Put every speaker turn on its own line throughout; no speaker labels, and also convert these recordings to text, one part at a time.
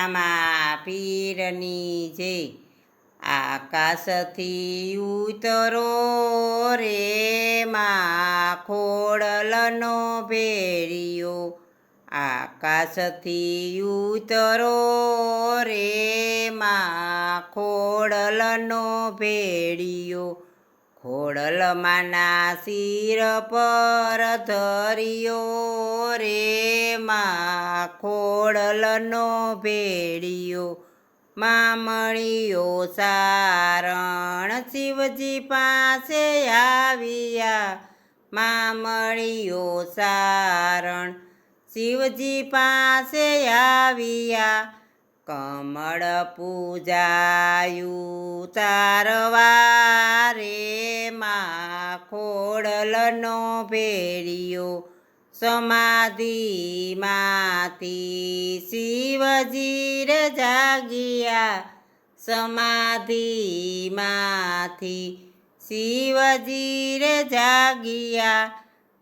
રામા પીરની જય. આકાશથી ઉતરો રે માં ખોડલનો ભેળિયો. આકાશથી ઉતરો રે માં ખોડલનો ભેળિયો. ખોડલમાંના શિર પર ધર્યો રે માં ખોડલનો ભેળિયો. મામણીઓ સારણ શિવજી પાસે આવ્યા. મામણીઓ સારણ શિવજી પાસે આવ્યા. કમળ પૂજાયું તારવા રે માં ખોડલનો ભેળિયો. સમાધિમાંથી શિવજી રે જાગ્યા. સમાધિમાંથી શિવજી રે જાગ્યા.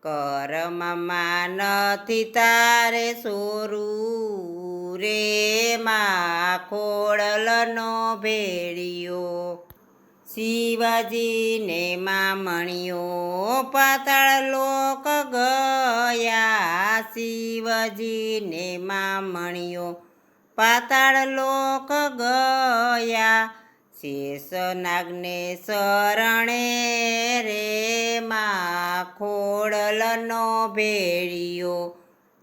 કર્મમાં નથી તારે સોરું રે માં ખોડલનો ભેળિયો. શિવજીને મામણીઓ પાતાળ લોક ગયા. શિવજીને મામણીઓ પાતાળ લોક ગયા. શેષનાગને શરણે રે માં ખોડલનો ભેળિયો.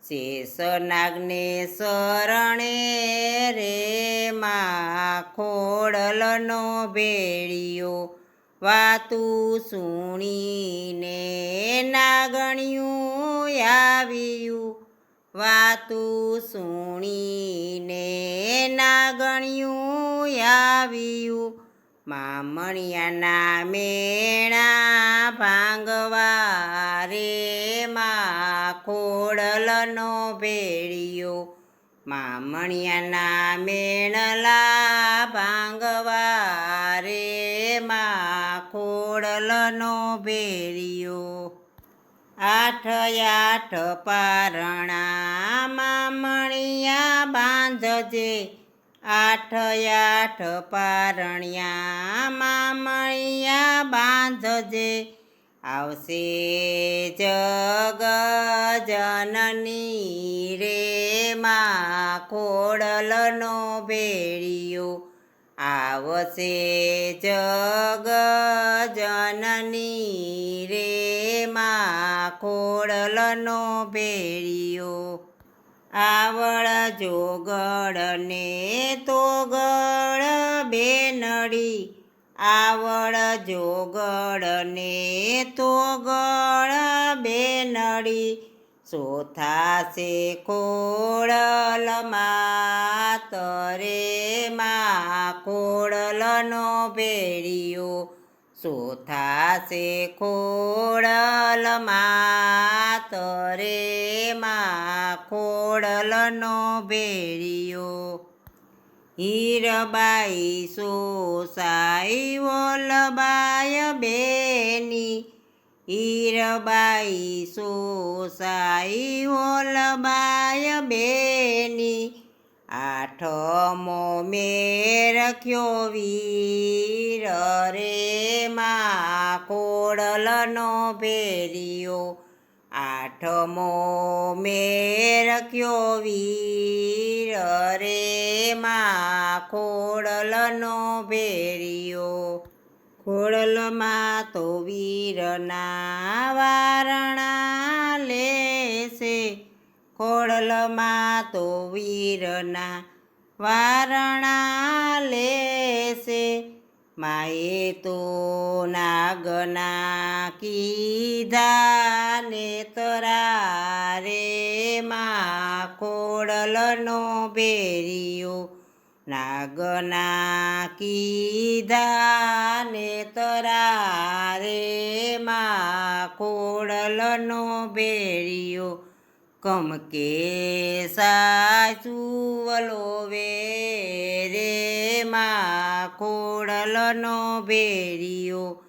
શેષનાગને શરણે રે માં ખોડલનો ભેળિયો. વાતું સુણીને નાગણિયું આવ્યું. વાતું સુણીને નાગણિયું આવ્યું. મામણિયાના મેણા ભાંગવા રે માં ખોડલનો ભેળિયો. મામણિયાના મેણલા ભાંગવા રે માં ખોડલનો ભેળિયો. આઠ આઠ પારણા મામણિયા બાંધજે. આઠ આઠ પારણિયા મામણિયા બાંધજે. આવશે જગ જનની રે માં ખોડલનો ભેળિયો. આવશે જગ જનની રે માં ખોડલનો ભેળિયો. આવળ જોગળને તોગળ બેનડી. આવળ જોગળને તોગળ બેનડી. સોથાશે ખોડલમાં તરે માં ખોડલનો ભેળિયો. સોથાશે ખોડલમાં તરે માં ખોડલનો ભેળિયો. હીરબાઈ સોસાઈ વોલબાય બેની. હીરબાઈ સોસાઈ વોલબાય બેની. આઠમો મેરખ્યો વીર રે માં ખોડલનો ભેળિયો. આઠમો મેરખ્યો વીર રે માં ખોડલનો ભેળિયો. ખોડલમાં તો વીરના વારણા લેશે. ખોડલમાં તો વીરના વારણા લેશે. માએ તો નાગના કીધા નેતરા રે માં ખોડલનો ભેળિયો. નાગના કીધા નેતરા રે માં ખોડલનો ભેળિયો. કમકે સાચુવલો રે માં ખોડલનો ભેળિયો.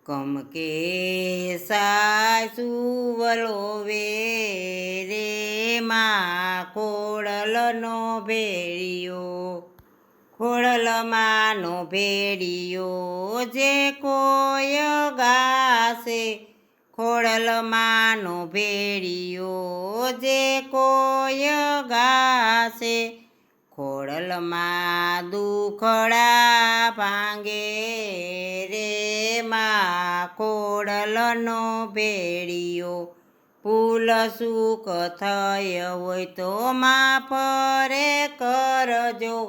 કમકે સાચુવલો રે માં ખોડલનો ખોડલનો ભેળિયો ખોડલમાંનો ભેળિયો જે કોઈ ગાશે ખોડલમાંનો ભેળિયો જે કોઈ ગાશે ખોડલમાં દુખડા ભાંગે રે માં ખોડલનો ભેળિયો ભૂલ સુખ થય હોય તો માફ રે કરજો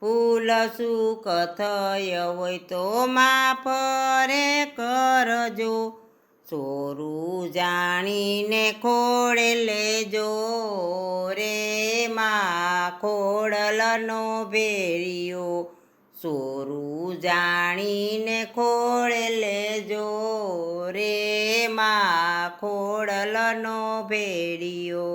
ભૂલ સુખ થય હોય તો માફ રે કરજો સોરું જાણીને ખોળે લેજો રે માં ખોડલનો ભેળિયો સોરું જાણીને ખોળે લેજો રે માં ખોડલનો ભેળિયો